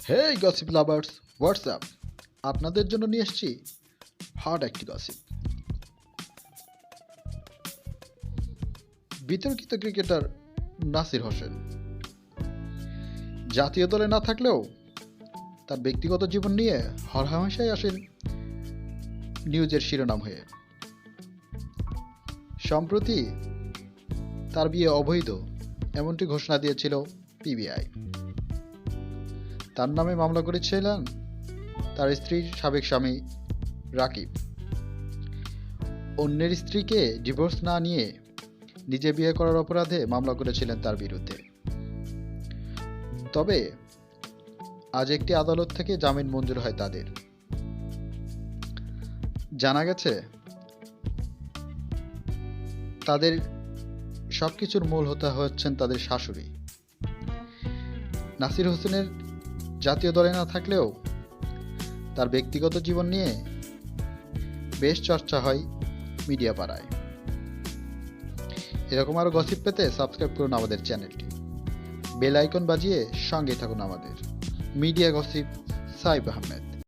হে gossip lovers, WhatsApp আপনাদের জন্য নিয়ে এসেছি হট একটি গসিপ। বিতর্কিত ক্রিকেটার নাসির হোসেন জাতীয় দলে না থাকলেও তার ব্যক্তিগত জীবন নিয়ে হরহামেশাই আসেন নিউজের শিরোনাম হয়ে। সম্প্রতি তার বিয়ে অবৈধ এমনটি ঘোষণা দিয়েছিল পিবিআই। তার নামে মামলা করেছিলেন তার স্ত্রীর সাবেক স্বামী রাকিব। অন্যের স্ত্রীকে ডিভোর্স না নিয়ে নিজে বিয়ে করার অপরাধে মামলা করেছিলেন তার বিরুদ্ধে। তবে আজ একটি আদালত থেকে জামিন মঞ্জুর হয় তাদের। জানা গেছে তাদের সবকিছুর মূল হচ্ছেন তাদের শাশুড়ি। নাসির হোসেনের জাতীয় দলে না থাকলেও তার ব্যক্তিগত জীবন নিয়ে বেশ চর্চা হয় মিডিয়া পাড়ায়। এরকম আরো গসিপ পেতে সাবস্ক্রাইব করুন আমাদের চ্যানেলটি, বেল আইকন বাজিয়ে সঙ্গে থাকুন আমাদের। Media gossip, Saib Ahmed.